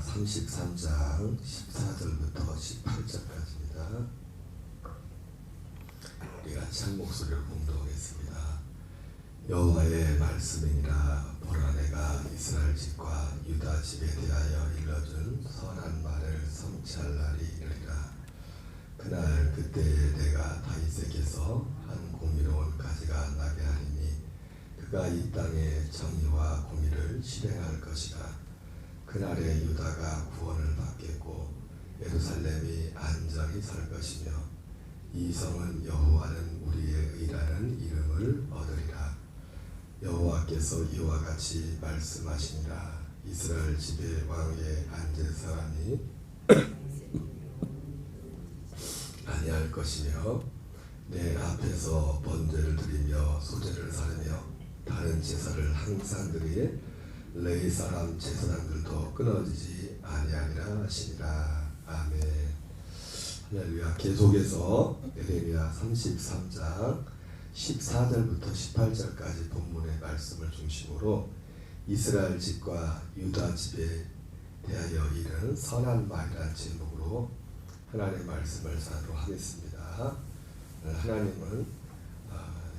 33장 14절부터 18절까지입니다. 우리가 한 목소리로 봉독하겠습니다. 여호와의 말씀이니라. 보라, 내가 이스라엘 집과 유다 집에 대하여 일러준 선한 말을 성취할 날이 이르리라. 그날 그때에 내가 다윗에게서 한 공의로운 가지가 나게 하리니 그가 이 땅에 정의와 공의를 실행할 것이라. 그날에 유다가 구원을 받겠고 예루살렘이 안전히 설 것이며 이 성은 여호와는 우리의 의라는 이름을 얻으리라. 여호와께서 이와 같이 말씀하시니라. 이스라엘 집의 왕에 앉을 사람이 아니할 것이며 내 앞에서 번제를 드리며 소제를 사르며 다른 제사를 항상 드릴 레위 사람 제사장들도 끊어지지 아니하리라 하시니라. 아멘. 할렐루야. 계속해서 예레미야 33장 14절부터 18절까지 본문의 말씀을 중심으로 이스라엘 집과 유다 집에 대하여 이른 선한 말이라는 제목으로 하나님의 말씀을 전하도록 하겠습니다. 하나님은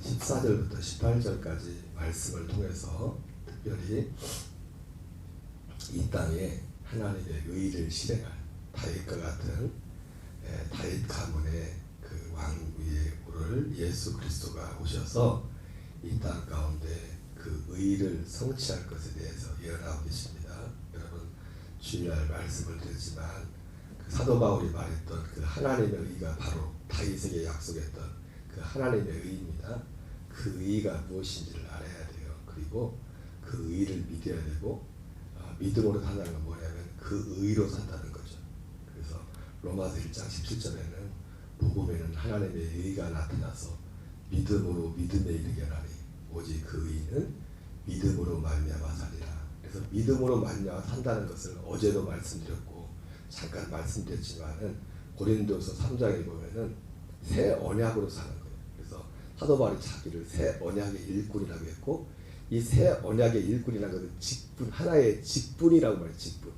14절부터 18절까지 말씀을 통해서 특별히 이 땅에 하나님의 의를 실행할 다윗과 같은 다윗 가문의 그 왕위에 오를 예수 그리스도가 오셔서 이 땅 가운데 그 의를 성취할 것에 대해서 예언하고 계십니다. 여러분, 주일날 말씀을 드렸지만 그 사도 바울이 말했던 그 하나님의 의가 바로 다윗에게 약속했던 그 하나님의 의입니다. 그 의가 무엇인지를 알아야 돼요. 그리고 그 의를 믿어야 되고, 믿음으로 산다는 건 뭐냐면 그 의로 산다는 거죠. 그래서 로마서 1장 17절에는 복음에는 하나님의 의가 나타나서 믿음으로 믿음에 이르게 하나니 오직 그 의는 믿음으로 말미암아 살리라. 그래서 믿음으로 말미암아 산다는 것을 어제도 말씀드렸고 잠깐 말씀드렸지만은 고린도서 3장에 보면은 새 언약으로 사는 거예요. 그래서 사도 바울이 자기를 새 언약의 일꾼이라고 했고, 이 새 언약의 일꾼이라는 것은 직분, 하나의 직분이라고 말해요. 직분.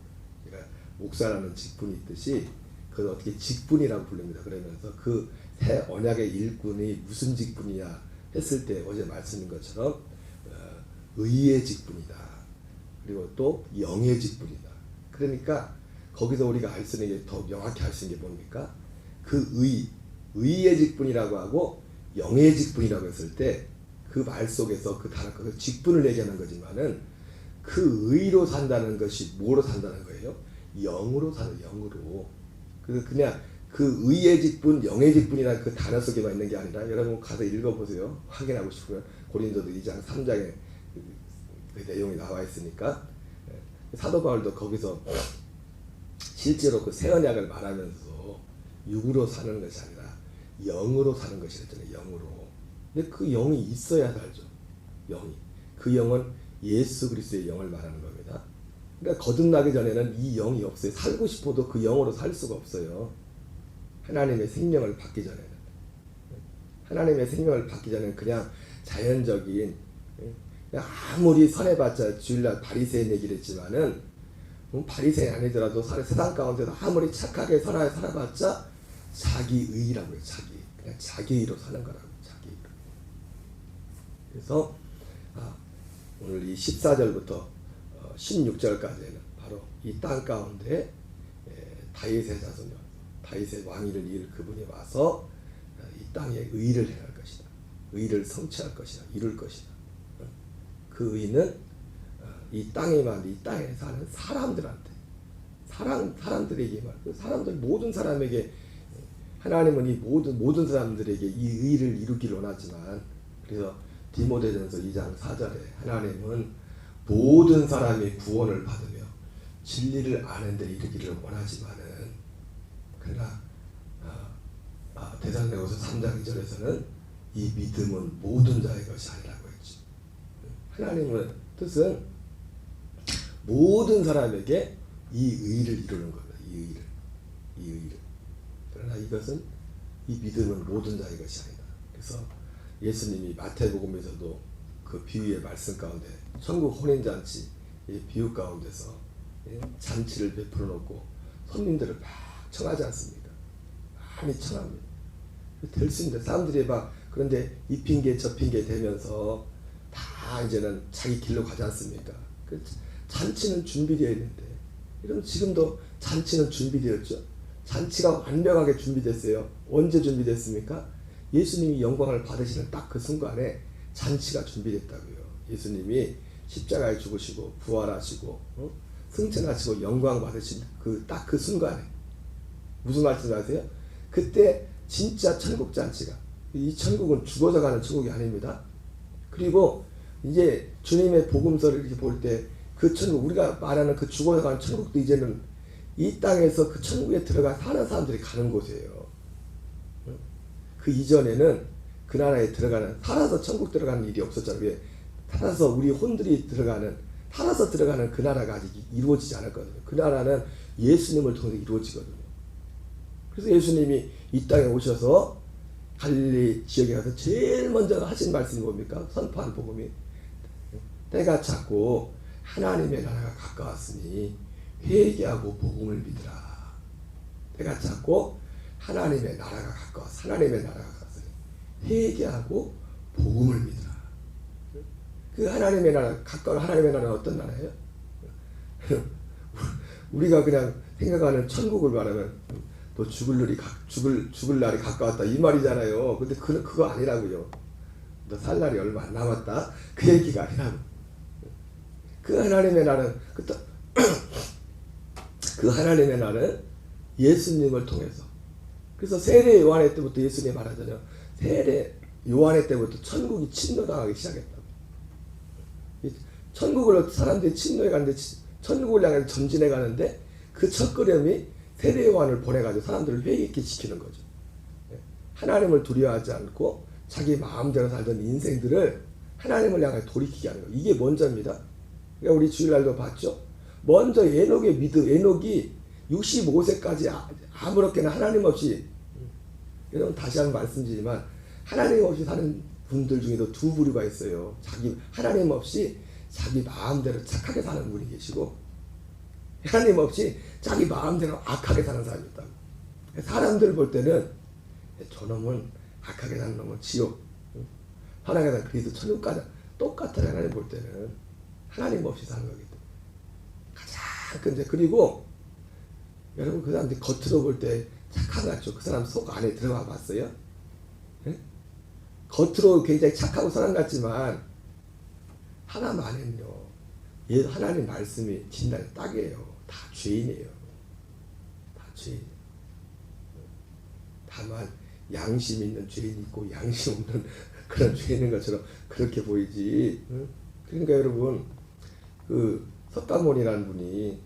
그러니까 목사라는 직분이 있듯이 그걸 어떻게 직분이라고 부릅니다. 그러면서 그 새 언약의 일꾼이 무슨 직분이냐 했을 때 어제 말씀인 것처럼 의의 직분이다. 그리고 또 영의 직분이다. 그러니까 거기서 우리가 알 수 있는 게 더 명확히 알 수 있는 게 뭡니까? 그 의의 직분이라고 하고 영의 직분이라고 했을 때 그 말 속에서 그 단어, 그 직분을 얘기하는 거지만은 그 의로 산다는 것이 뭐로 산다는 거예요? 영으로 사는, 영으로. 그래서 그냥 그 의의 직분, 영의 직분이라는 그 단어 속에만 있는 게 아니라 여러분 가서 읽어보세요. 확인하고 싶으면 고린도서 2장 3장에 그 내용이 나와 있으니까. 사도 바울도 거기서 실제로 그 새 언약을 말하면서 육으로 사는 것이 아니라 영으로 사는 것이랬잖아요. 영으로. 근데 그 영이 있어야 살죠. 영이. 그 영은 예수 그리스도의 영을 말하는 겁니다. 그러니까 거듭나기 전에는 이 영이 없어요. 살고 싶어도 그 영으로 살 수가 없어요. 하나님의 생명을 받기 전에는. 하나님의 생명을 받기 전에는 그냥 자연적인, 아무리 선해봤자 주일날 바리새인 얘기를 했지만은 바리새인 아니더라도 세상 가운데서 아무리 착하게 살아봤자 자기 의라고 해요. 그냥 자기 의로 사는 거라고. 자기 의로. 그래서 오늘 이 14절부터 16절까지는 바로 이 땅 가운데 다윗의 자손, 다윗의 왕위를 이을 그분이 와서 이 땅에 의를 행할 것이다. 의를 성취할 것이다. 이룰 것이다. 그 의는 이 땅에만, 이 땅에 사는 사람들한테, 사람들에게만, 사람들 모든 사람에게, 하나님은 이 모든 사람들에게 이 의를 이루기를 원하지만, 그래서 디모데전서 2장 4절에 하나님은 모든 사람이 구원을 받으며 진리를 아는 데 이르기를 원하지만은, 그러나 데살로니가서 3장 2절에서는 이 믿음은 모든 자의 것이 아니라고 했죠. 하나님의 뜻은 모든 사람에게 이 의를 이루는 겁니다. 이 의를. 그러나 이것은, 이 믿음은 모든 자의 것이 아니다. 그래서 예수님이 마태복음에서도 그 비유의 말씀 가운데 천국 혼인잔치 이 비유 가운데서 잔치를 베풀어 놓고 손님들을 막 청하지 않습니까? 많이 청합니다. 될 수 있는데 사람들이 막 그런데 이 핑계 저 핑계 대면서 다 이제는 자기 길로 가지 않습니까? 그 잔치는 준비되어야 되는데 이러면 지금도 잔치는 준비되었죠. 잔치가 완벽하게 준비됐어요. 언제 준비됐습니까? 예수님이 영광을 받으시는 딱 그 순간에 잔치가 준비됐다고요. 예수님이 십자가에 죽으시고 부활하시고 승천하시고 영광 받으신 그 딱 그 순간에 무슨 말씀 아세요? 그때 진짜 천국 잔치가, 이 천국은 죽어서 가는 천국이 아닙니다. 그리고 이제 주님의 복음서를 이렇게 볼 때 그 천국, 우리가 말하는 그 죽어서 가는 천국도 이제는 이 땅에서 그 천국에 들어가 사는 사람들이 가는 곳이에요. 그 이전에는 그 나라에 들어가는, 살아서 천국 들어가는 일이 없었잖아요. 왜? 살아서 우리 혼들이 들어가는, 살아서 들어가는 그 나라가 아직 이루어지지 않았거든요. 그 나라는 예수님을 통해서 이루어지거든요. 그래서 예수님이 이 땅에 오셔서 갈릴리 지역에 가서 제일 먼저 하신 말씀이 뭡니까? 선포한 복음이 때가 찼고 하나님의 나라가 가까웠으니 회개하고 복음을 믿으라. 때가 찼고 하나님의 나라가 가까웠어. 하나님의 나라가 가까웠으니 회개하고 복음을 믿으라. 그 하나님의 나라, 가까운 하나님의 나라는 어떤 나라예요? 우리가 그냥 생각하는 천국을 말하면 또 죽을 날이 가까웠다 이 말이잖아요. 근데 그거 아니라고요. 너 살 날이 얼마 안 남았다 그 얘기가 아니라고. 그 하나님의 나라는 그 하나님의 나라는 예수님을 통해서. 그래서 세례 요한의 때부터 예수님이 말하잖아요. 세례 요한의 때부터 천국이 침노당하기 시작했다고. 천국을 사람들이 침노해 가는데, 천국을 향해 전진해 가는데 그 첫걸음이 세례 요한을 보내가지고 사람들을 회개케 시키는 거죠. 하나님을 두려워하지 않고 자기 마음대로 살던 인생들을 하나님을 향해 돌이키게 하는 거예요. 이게 먼저입니다. 그러니까 우리 주일날도 봤죠. 먼저 에녹의 믿음, 에녹이 65세까지 아무렇게나 하나님 없이, 여러분 다시 한번 말씀드리지만 하나님 없이 사는 분들 중에도 두 부류가 있어요. 하나님 없이 자기 마음대로 착하게 사는 분이 계시고, 하나님 없이 자기 마음대로 악하게 사는 사람이 있다고. 사람들 볼 때는 저놈은 악하게 사는 놈은 지옥, 선하게 사는 그리스도 천국 가자 똑같아요. 하나님 볼 때는 하나님 없이 사는 거기 때문에 가장 근데, 그리고 여러분 그 사람들이 겉으로 볼 때 착하죠. 그 사람 속 안에 들어가 봤어요? 네? 겉으로 굉장히 착하고 선한 것 같지만 하나님 안에는요, 하나님 말씀이 진단이 딱이에요. 다 죄인이에요. 다 죄인. 다만 양심 있는 죄인이 있고 양심 없는 그런 죄인인 것처럼 그렇게 보이지. 그러니까 여러분 그 석가모니라는 분이,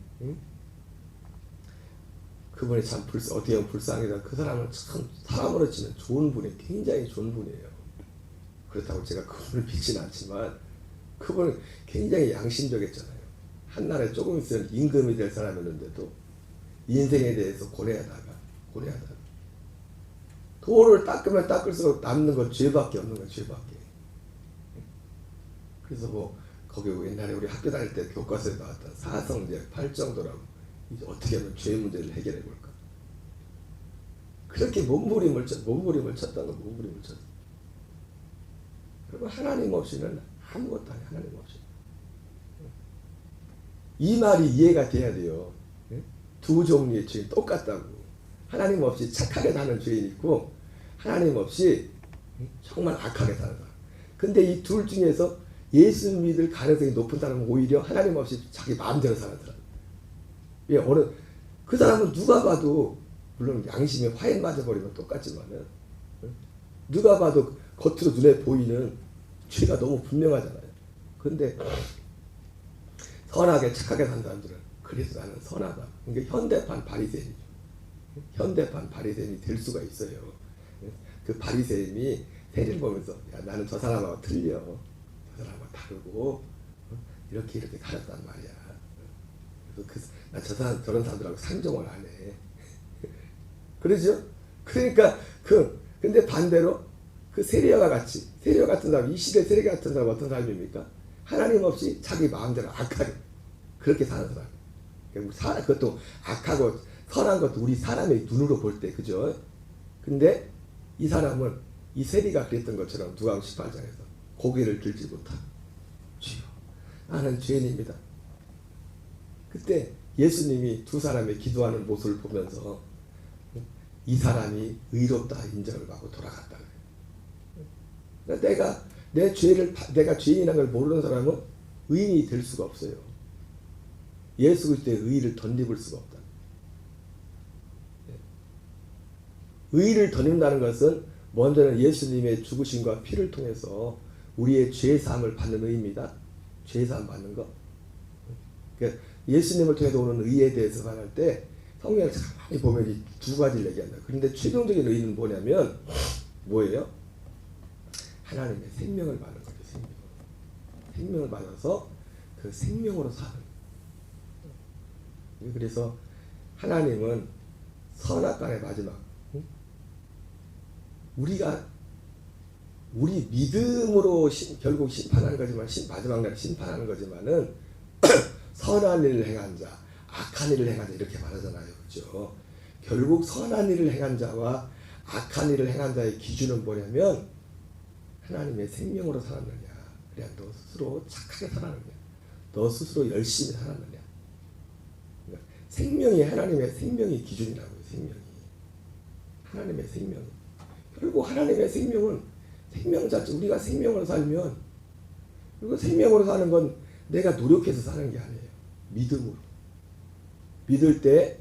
그분이 참 어떻게 보면 불쌍하다. 그 사람은 참 사람으로 치면 좋은 분이, 굉장히 좋은 분이에요. 그렇다고 제가 그분을 믿지는 않지만 그분은 굉장히 양심적이었잖아요. 한나라에 조금 있으면 임금이 될 사람이었는데도 인생에 대해서 고뇌하다가 돌을 닦으면 닦을수록 남는 건 죄밖에 없는 거야. 죄밖에. 그래서 뭐 거기 옛날에 우리 학교 다닐 때 교과서에 나왔던 사성제 8정도라고, 이제 어떻게 하면 죄 문제를 해결해 볼까. 그렇게 몸부림을 쳤던 거. 그리고 하나님 없이는 아무것도 아니야. 하나님 없이. 이 말이 이해가 돼야 돼요. 두 종류의 죄인 똑같다고. 하나님 없이 착하게 사는 죄인이 있고 하나님 없이 정말 악하게 사는 사람. 근데 이 둘 중에서 예수 믿을 가능성이 높은 사람은 오히려 하나님 없이 자기 마음대로 사는 사람. 왜? 그 사람은 누가 봐도, 물론 양심에 화인 맞아버리면 똑같지만은, 누가 봐도 겉으로 눈에 보이는 죄가 너무 분명하잖아요. 근데 선하게 착하게 산 사람들은 그래서 나는 선하다. 그러니까 현대판 바리새인이죠. 현대판 바리새인이 될 수가 있어요. 그 바리새인이 세리를 보면서 야, 나는 저 사람하고 틀려. 저 사람하고 다르고 이렇게 살았단 말이야. 그래서 나 저런 사람들하고 상종을 안 해. 그러죠? 그러니까 근데 반대로 그 세리와 같은 사람, 이 시대 세리 같은 사람 어떤 사람입니까? 하나님 없이 자기 마음대로 악하게 그렇게 사는 사람. 그것도 악하고 선한 것도 우리 사람의 눈으로 볼 때, 그죠? 근데 이 사람은 이 세리가 그랬던 것처럼 누가복음 18장에서 고개를 들지 못하고 주여 나는 죄인입니다. 그때 예수님이 두 사람의 기도하는 모습을 보면서 이 사람이 의롭다 인정을 받고 돌아갔다. 그러니까 내가 죄인이라는 걸 모르는 사람은 의인이 될 수가 없어요. 예수 그리스도의 의의를 덧입을 수가 없다. 의의를 덧입는다는 것은 먼저는 예수님의 죽으심과 피를 통해서 우리의 죄 사함을 받는 의입니다. 죄 사함 받는 거. 그러니까 예수님을 통해서 오는 의에 대해서 말할 때 성경을 가만히 보면 이 두 가지를 얘기한다. 그런데 최종적인 의의는 뭐냐면 뭐예요? 하나님의 생명을 받는 거죠. 생명을 받아서 그 생명으로 사는. 그래서 하나님은 선악간의 마지막. 우리가 우리 믿음으로 결국 심판하는 거지만 마지막 날 심판하는 거지만은 선한 일을 행한 자, 악한 일을 행한 자 이렇게 말하잖아요, 그렇죠? 결국 선한 일을 행한 자와 악한 일을 행한 자의 기준은 뭐냐면 하나님의 생명으로 살았느냐, 그래 너 스스로 착하게 살았느냐, 너 스스로 열심히 살았느냐. 그러니까 생명이 하나님의 생명이 기준이라고요. 생명이 하나님의 생명이. 그리고 하나님의 생명은 생명 자체, 우리가 생명으로 살면, 그리고 생명으로 사는 건 내가 노력해서 사는 게 아니에요. 믿음으로. 믿을 때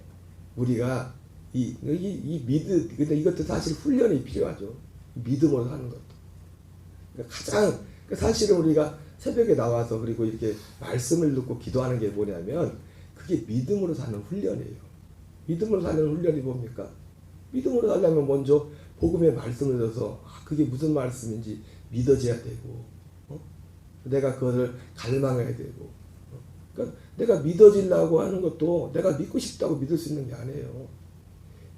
우리가 근데 이것도 사실 훈련이 필요하죠. 믿음으로 사는 것도. 그러니까 가장, 사실은 우리가 새벽에 나와서 그리고 이렇게 말씀을 듣고 기도하는 게 뭐냐면 그게 믿음으로 사는 훈련이에요. 믿음으로 사는 훈련이 뭡니까? 믿음으로 살려면 먼저 복음의 말씀을 들어서 그게 무슨 말씀인지 믿어져야 되고, 내가 그것을 갈망해야 되고, 그러니까 내가 믿어지려고 하는 것도 내가 믿고 싶다고 믿을 수 있는 게 아니에요.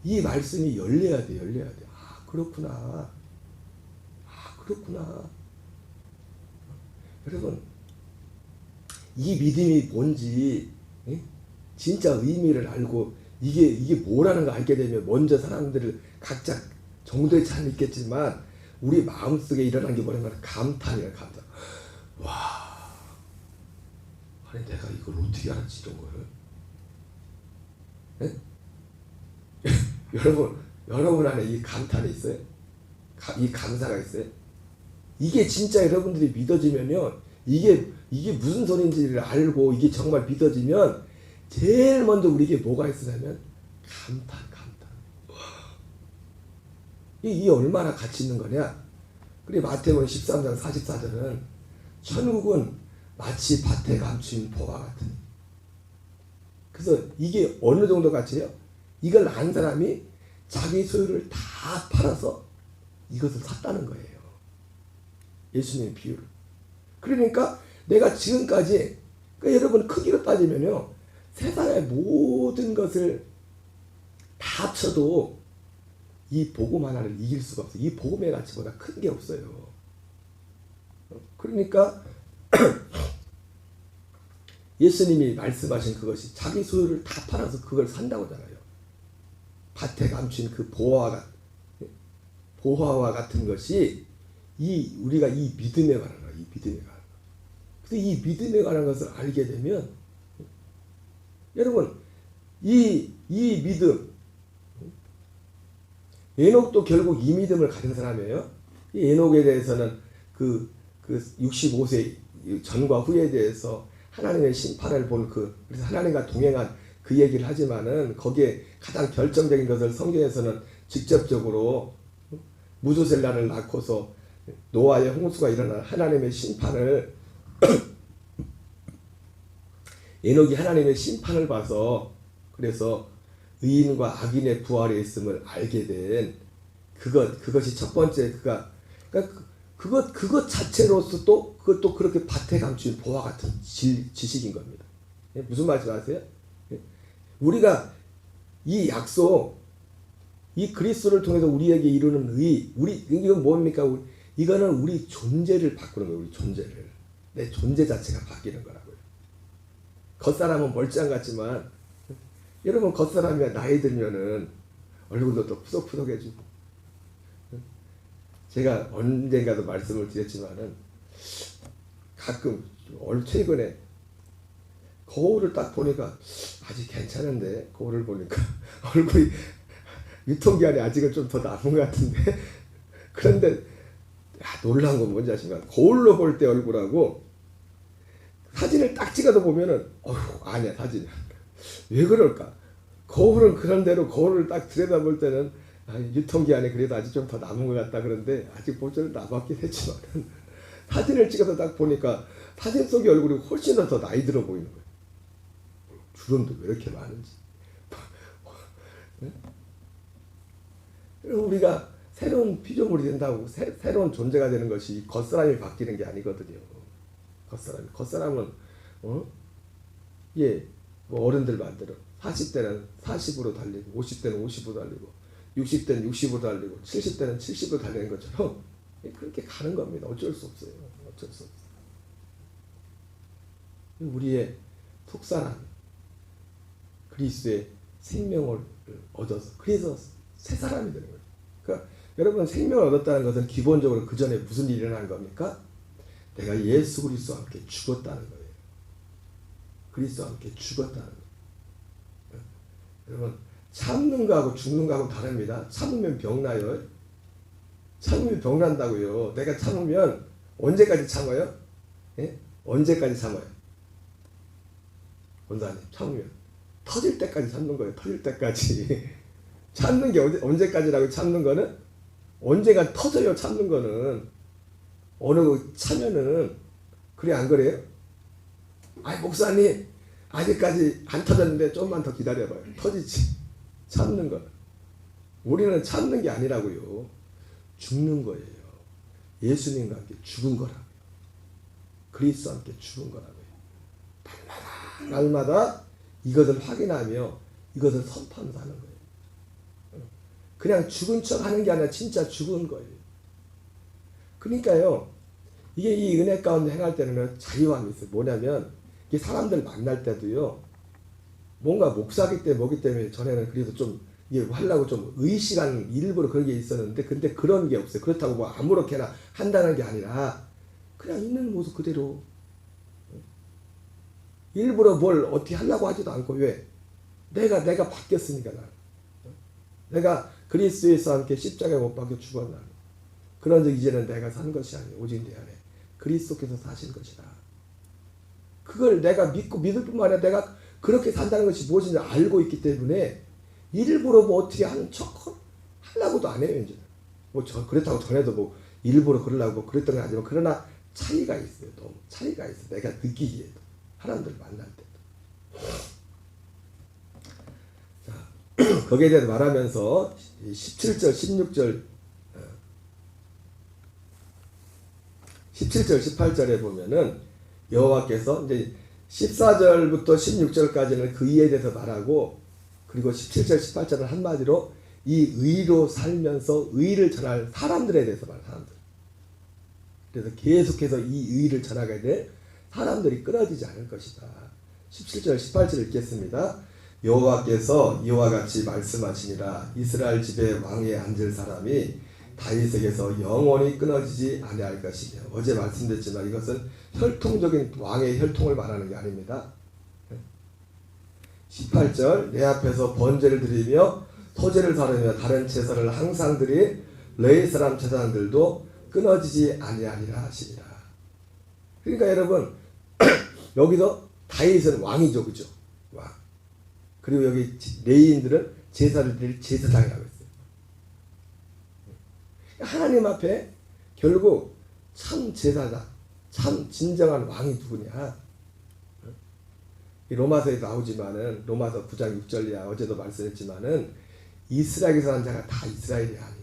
이 말씀이 열려야 돼. 아 그렇구나. 여러분 이 믿음이 뭔지 진짜 의미를 알고 이게 뭐라는 걸 알게 되면 먼저 사람들을 각자 정도의 차이는 있겠지만 우리 마음속에 일어난 게 뭐냐면 감탄이에요. 감탄. 와, 아니 내가 이걸 어떻게 알았지 이런 거를? 여러분 안에 이 감탄이 있어요? 이 감사가 있어요? 이게 진짜 여러분들이 믿어지면요, 이게 무슨 소리인지를 알고 이게 정말 믿어지면 제일 먼저 우리에게 뭐가 있으냐면 감탄. 이 얼마나 가치 있는 거냐? 그래 마태복음 13장 44절은 천국은 마치 밭에 감춘 보화 같은. 그래서 이게 어느 정도 가치예요? 이걸 안 사람이 자기 소유를 다 팔아서 이것을 샀다는 거예요. 예수님의 비유를. 그러니까 내가 지금까지, 그러니까 여러분 크기로 따지면요, 세상의 모든 것을 다 합쳐도 이 복음 하나를 이길 수가 없어요. 이 복음의 가치보다 큰 게 없어요. 그러니까 예수님이 말씀하신 그것이 자기 소유를 다 팔아서 그걸 산다고 하잖아요. 밭에 감춘 그 보화와 같은 것이 우리가 이 믿음에 관한 거예요. 이 믿음에 관한 거. 그래서 이 믿음에 관한 것을 알게 되면 여러분 이 믿음, 에녹도 결국 이 믿음을 가진 사람이에요. 이 에녹에 대해서는 그 65세 전과 후에 대해서 하나님의 심판을 본 그래서 하나님과 동행한 그 얘기를 하지만은 거기에 가장 결정적인 것을 성경에서는 직접적으로 무두셀라를 낳고서 노아의 홍수가 일어난 하나님의 심판을 에녹이 하나님의 심판을 봐서 그래서 의인과 악인의 부활에 있음을 알게 된 그것이 첫 번째 그것 자체로서 그것도 그렇게 밭에 감춘 보화 같은 지식인 겁니다. 무슨 말인지 아세요? 우리가 이 약속, 이 그리스도를 통해서 우리에게 이루는 이건 뭡니까? 이거는 우리 존재를 바꾸는 거예요. 우리 존재를. 내 존재 자체가 바뀌는 거라고요. 겉사람은 멀쩡 같지만 여러분 겉사람이 나이 들면은 얼굴도 또 푸석푸석해지고. 제가 언젠가도 말씀을 드렸지만은 가끔 최근에 거울을 딱 보니까 아직 괜찮은데, 거울을 보니까 얼굴이 유통기한이 아직은 좀 더 남은 것 같은데. 그런데 놀라운 건 뭔지 아십니까? 거울로 볼 때 얼굴하고 사진을 딱 찍어도 보면은 아니야, 사진이. 왜 그럴까? 거울은 그런 대로 거울을 딱 들여다볼 때는 유통기한이 그래도 아직 좀 더 남은 것 같다. 그런데 아직 보존 남았긴 했지만 사진을 찍어서 딱 보니까 사진 속의 얼굴이 훨씬 더 나이 들어 보이는 거예요. 주름도 왜 이렇게 많은지. 우리가 새로운 피조물이 된다고 새로운 존재가 되는 것이 겉사람이 바뀌는 게 아니거든요. 겉사람은 뭐 어른들 반대로 40대는 40으로 달리고 50대는 50으로 달리고 60대는 60으로 달리고 70대는 70으로 달리는 것처럼 그렇게 가는 겁니다. 어쩔 수 없어요. 어쩔 수 없어요. 우리의 속사람 그리스도의 생명을 얻어서 그래서 새 사람이 되는 거예요. 그러니까 여러분 생명을 얻었다는 것은 기본적으로 그 전에 무슨 일이 일어난 겁니까? 내가 예수 그리스도와 함께 죽었다는 거예요. 그리스도와 함께 죽었다는 거예요. 여러분 참는 거하고 죽는 거하고 다릅니다. 참으면 병나요. 참으면 병난다고요. 내가 참으면 언제까지 참아요? 예? 언제까지 참아요? 원사님 참으면 터질 때까지 참는 거예요. 터질 때까지. 참는 게 언제까지라고? 참는 거는 언제가 터져요. 참는 거는 어느 거 차면은. 그래 안 그래요? 목사님 아직까지 안 터졌는데 좀만 더 기다려봐요. 터지지. 참는 거. 우리는 참는 게 아니라고요. 죽는 거예요. 예수님과 함께 죽은 거라고요. 그리스도와 함께 죽은 거라고요. 날마다 이것을 확인하며 이것을 선포하면서 하는 거예요. 그냥 죽은 척 하는 게 아니라 진짜 죽은 거예요. 그러니까요, 이게 이 은혜 가운데 행할 때는 자유함이 있어요. 뭐냐면, 이게 사람들 만날 때도요, 뭔가 목사기 때문에 뭐기 때문에 전에는 그래도 좀 이게 하려고 좀 의식한 일부러 그런 게 있었는데, 근데 그런 게 없어요. 그렇다고 뭐 아무렇게나 한다는 게 아니라 그냥 있는 모습 그대로 일부러 뭘 어떻게 하려고 하지도 않고. 왜? 내가 바뀌었으니까. 내가 그리스도에서 함께 십자가에 못 박혀 죽었나. 그런즉 이제는 내가 산 것이 아니오 오직 내 안에 그리스도께서 사신 것이다. 그걸 내가 믿을 뿐만 아니라 내가 그렇게 산다는 것이 무엇인지 알고 있기 때문에 일부러 뭐 어떻게 하는 척 하려고도 안 해요. 이제 그렇다고 전에도 뭐 일부러 그러려고 그랬던 건 아니지만, 그러나 차이가 있어요. 너무 차이가 있어요. 내가 느끼기에도, 사람들 만날 때도. 자, 거기에 대해서 말하면서 17절 18절에 보면은 여호와께서 이제 14절부터 16절까지는 그 의에 대해서 말하고, 그리고 17절 18절은 한마디로 이 의로 살면서 의를 전할 사람들에 대해서 말해요. 사람들. 그래서 계속해서 이 의를 전하게 될 사람들이 끊어지지 않을 것이다. 17절 18절 읽겠습니다. 여호와께서 이와 같이 말씀하시니라. 이스라엘 집에 왕에 앉을 사람이 다윗에게서 영원히 끊어지지 아니할 것이며. 어제 말씀드렸지만 이것은 혈통적인 왕의 혈통을 말하는 게 아닙니다. 18절 내 앞에서 번제를 드리며 소제를 사르며 다른 제사를 항상 드린 레위 사람 제사장들도 끊어지지 아니하리라 하시니라. 그러니까 여러분 여기서 다윗은 왕이죠, 그죠? 왕. 그리고 여기 레위인들은 제사를 드릴 제사장이라고 했어요. 하나님 앞에 결국 참 제사장, 참 진정한 왕이 누구냐? 로마서에 나오지만은 로마서 9장 6절이야. 어제도 말씀했지만은 이스라엘에서 난 자가 다 이스라엘이 아니고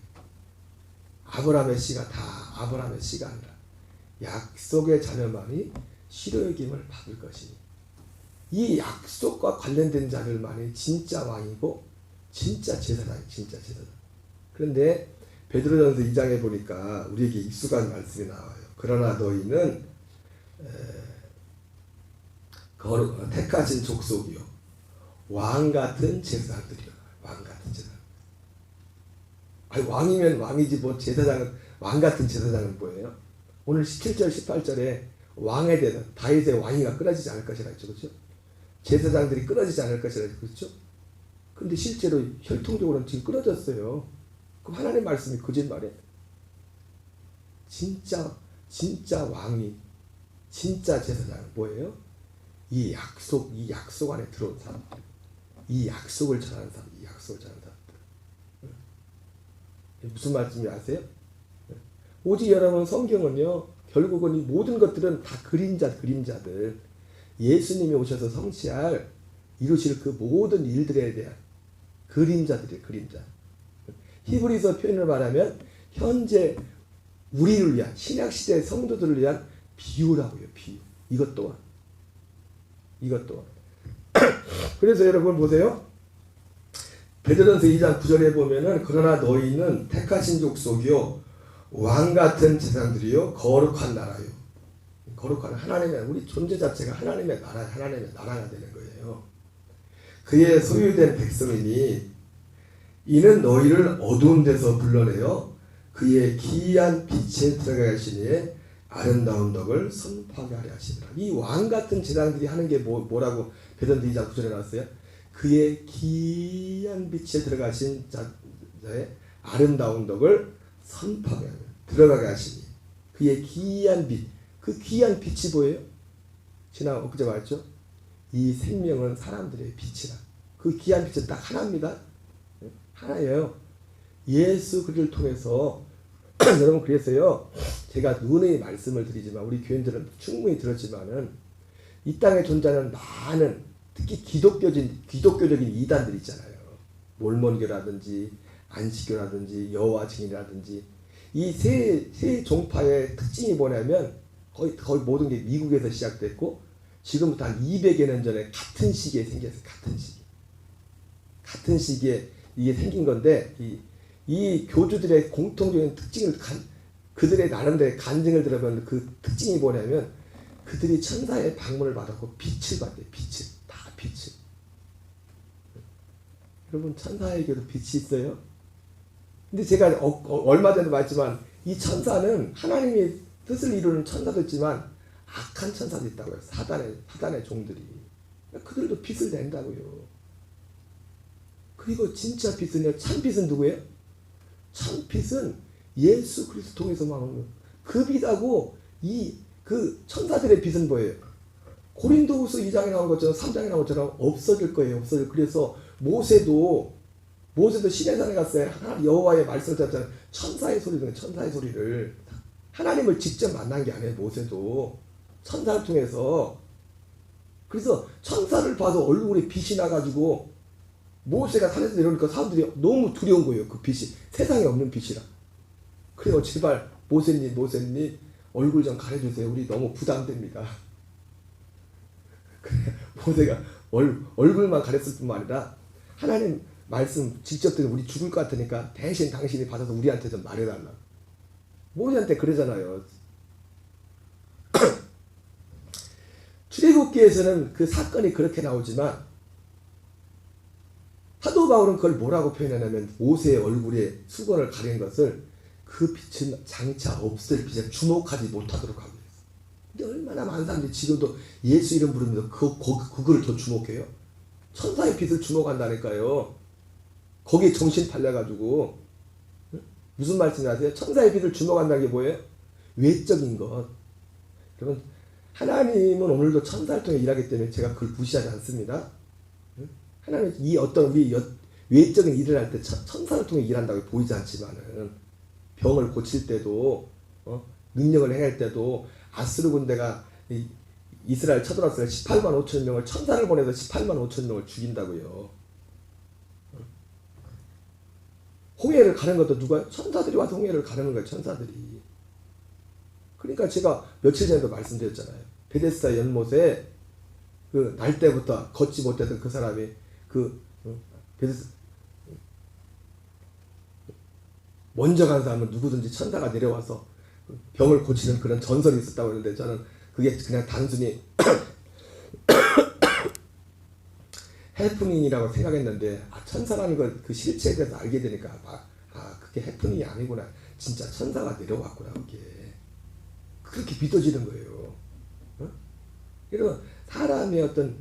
아브라함의 씨가 다 아브라함의 씨가 아니라 약속의 자녀만이 실로 여김을 받을 것이니, 이 약속과 관련된 자들만이 진짜 왕이고 진짜 제사장이 진짜 제사장. 그런데 베드로전서 2장에 보니까 우리에게 익숙한 말씀이 나와요. 그러나 너희는 택하신 족속이요 왕 같은 제사장들이요. 왕 같은 제사장. 아니 왕이면 왕이지 뭐 제사장은 왕 같은 제사장은 뭐예요? 오늘 17절 18절에 왕에 대해서 다윗의 왕위가 끊어지지 않을 것이라 했죠. 그렇죠? 제사장들이 끊어지지 않을 것이라 했죠. 그렇죠? 근데 실제로 혈통적으로는 지금 끊어졌어요. 그럼 하나님의 말씀이 거짓말이에요. 진짜 왕이 진짜 제사장은 뭐예요? 이 약속 안에 들어온 사람들. 이 약속을 전하는 사람. 이 약속을 전하는 사람들. 무슨 말씀인지 아세요? 오직 여러분 성경은요. 결국은 이 모든 것들은 다 그림자들. 예수님이 오셔서 성취할 이루실 그 모든 일들에 대한 그림자들이에요. 그림자. 히브리서 표현을 말하면 현재 우리를 위한 신약시대 성도들을 위한 비유라고요. 비유. 이것 또한. 그래서 여러분 보세요. 베드로전서 2장 9절에 보면은 그러나 너희는 택하신 족속이요 왕같은 제사장들이요 거룩한 나라요. 거룩한 하나님의 우리 존재 자체가 하나님의 나라가 되는 거예요. 그의 소유된 백성이니 이는 너희를 어두운 데서 불러내어 그의 기이한 빛에 들어가게 하시니 아름다운 덕을 선포하게 하려 하시더라. 이 왕같은 제사장들이 하는 게 뭐라고 베드로전서 2장 9절에 나왔어요? 그의 기이한 빛에 들어가신 자의 아름다운 덕을 선포하게 하며 들어가게 하시니 그의 기이한 빛. 그 기이한 빛이 뭐예요? 엊그제 말했죠? 이 생명은 사람들의 빛이라. 그 기이한 빛은 딱 하나입니다. 하나예요. 예수 그리스도를 통해서 여러분 그래서요. 제가 누누이 말씀을 드리지만 우리 교인들은 충분히 들었지만은 이 땅에 존재하는 많은 특히 기독교적인 이단들 있잖아요. 몰몬교라든지 안식교라든지 여호와 증인이라든지 이 세 종파의 특징이 뭐냐면 거의 모든 게 미국에서 시작됐고 지금부터 한 200여 년 전에 같은 시기에 생겼어요. 같은 시기에 이게 생긴 건데 이 교주들의 공통적인 특징을 그들의 나름대로 간증을 들어보면 그 특징이 뭐냐면 그들이 천사의 방문을 받았고 빛을 받대요. 다 빛을. 여러분 천사에게도 빛이 있어요. 근데 제가 얼마 전에 말했지만 이 천사는 하나님의 뜻을 이루는 천사도 있지만 악한 천사도 있다고요. 사단의 종들이. 그들도 빛을 낸다고요. 그리고 진짜 빛은요. 참 빛은 누구예요? 참 빛은 예수 그리스도 통해서만 오는 그 빛하고 그 천사들의 빛은 뭐예요? 고린도후서 2장에 나온 것처럼 3장에 나온 것처럼 없어질 거예요. 그래서 모세도 시내산에 갔어요. 여호와의 말씀을 듣잖아요. 천사의 소리를 하나님을 직접 만난 게 아니에요. 모세도 천사를 통해서. 그래서 천사를 봐서 얼굴에 빛이 나가지고 모세가 산에서 내려오니까 사람들이 너무 두려운 거예요. 그 빛이 세상에 없는 빛이라. 그래요. 제발 모세님 얼굴 좀 가려주세요. 우리 너무 부담됩니다. 그래 모세가 얼굴만 가렸을 뿐만 아니라 하나님 말씀 직접 들으면 우리 죽을 것 같으니까 대신 당신이 받아서 우리한테 좀 말해달라. 모세한테 그러잖아요. 출애굽기에서는 그 사건이 그렇게 나오지만 사도 바울은 그걸 뭐라고 표현하냐면 모세의 얼굴에 수건을 가린 것을 그 빛은 장차 없을 빛에 주목하지 못하도록 하고 있어요. 근데 얼마나 많은 사람들이 지금도 예수 이름 부르면서 그거를 더 주목해요. 천사의 빛을 주목한다니까요. 거기에 정신 팔려가지고. 무슨 말씀이 아세요? 천사의 빛을 주목한다는 게 뭐예요? 외적인 것. 여러분 하나님은 오늘도 천사를 통해 일하기 때문에 제가 그걸 무시하지 않습니다. 하나님은 이 어떤 외적인 일을 할 때 천사를 통해 일한다고 보이지 않지만은 병을 고칠 때도 능력을 행할 때도 아스르 군대가 이스라엘 쳐들어왔을 때 18만 5천 명을 천사를 보내서 18만 5천 명을 죽인다고요. 홍해를 가는 것도 누가? 천사들이 와서 홍해를 가르는 거예요. 천사들이. 그러니까 제가 며칠 전에도 말씀드렸잖아요. 베데스다 연못에 그 날 때부터 걷지 못했던 그 사람이 먼저 간 사람은 누구든지 천사가 내려와서 병을 고치는 그런 전설이 있었다고 하는데 저는 그게 그냥 단순히 해프닝이라고 생각했는데 천사라는 걸 그 실체에 대해서 알게 되니까 그게 해프닝이 아니구나. 진짜 천사가 내려왔구나. 그렇게 믿어지는 거예요. 어? 그래서 사람의 어떤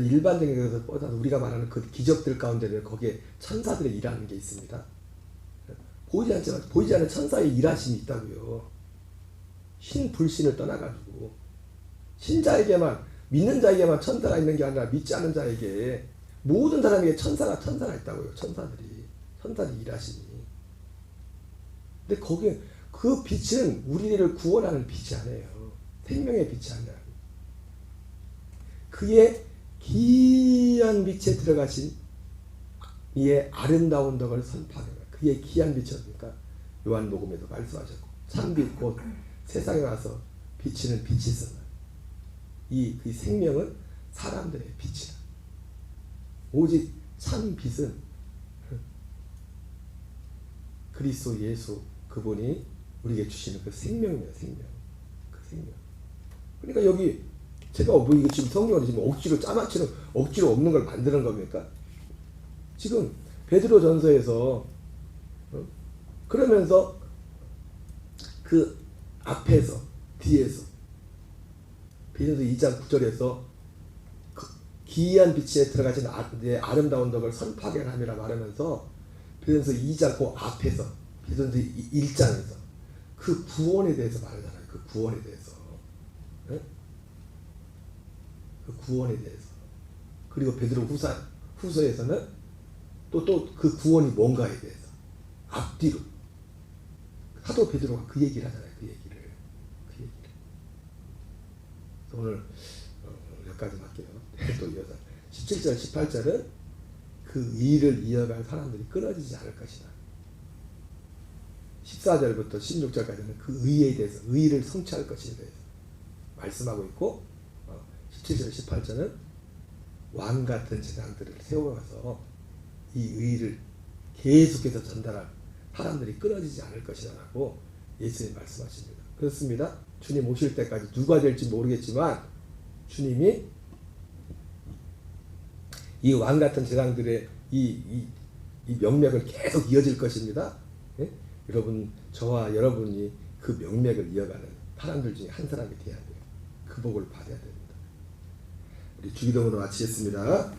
일반적인 것보다 우리가 말하는 그 기적들 가운데는 거기에 천사들의 일하는 게 있습니다. 보이지 않는 천사의 일하심이 있다고요. 신 불신을 떠나가지고 신자에게만, 믿는 자에게만 천사가 있는 게 아니라 믿지 않는 자에게 모든 사람에게 천사가 있다고요. 천사들이 일하시니. 근데 거기에 그 빛은 우리를 구원하는 빛이 아니에요. 생명의 빛이 아니라 그의 기이한 빛에 들어가신 이의 아름다운 덕을 선포하는 거예요. 그의 기이한 빛이니까 요한복음에도 말씀하셨고 참빛 곧 세상에 와서 비치는 빛이 있었나. 그 생명은 사람들의 빛이다. 오직 참 빛은 그리스도 예수 그분이 우리에게 주시는 그 생명입니다. 그 생명. 그러니까 여기 제가 이거 지금 성경을 지금 억지로 짜맞추는, 억지로 없는 걸 만드는 겁니까? 지금 베드로전서에서 그러면서 그 앞에서 뒤에서 베드로전서 2장 9절에서 그 기이한 빛에 들어가신 내 아름다운 덕을 선포하게 함이라 말하면서 베드로전서 2장 그 앞에서 베드로전서 1장에서 그 구원에 대해서 말하잖아요. 그 구원에 대해서. 네? 그 구원에 대해서. 그리고 베드로 후서에서는 또 그 구원이 뭔가에 대해서 앞뒤로 하도 베드로가 그 얘기를 하잖아요. 그 얘기를. 오늘 여기까지 할게요. 또 이어서 17절 18절은 그 의를 이어갈 사람들이 끊어지지 않을 것이다. 14절부터 16절까지는 그 의에 대해서, 의를 성취할 것에 대해서 말씀하고 있고 17절 18절은 왕 같은 제사장들을 세워서 이 의를 계속해서 전달할 사람들이 끊어지지 않을 것이라고 예수님 말씀하십니다. 그렇습니다. 주님 오실 때까지 누가 될지 모르겠지만 주님이 이 왕 같은 제사장들의 이 명맥을 계속 이어질 것입니다. 예? 여러분, 저와 여러분이 그 명맥을 이어가는 사람들 중에 한 사람이 돼야 돼요. 그 복을 받아야 됩니다. 우리 주기도문으로 마치겠습니다.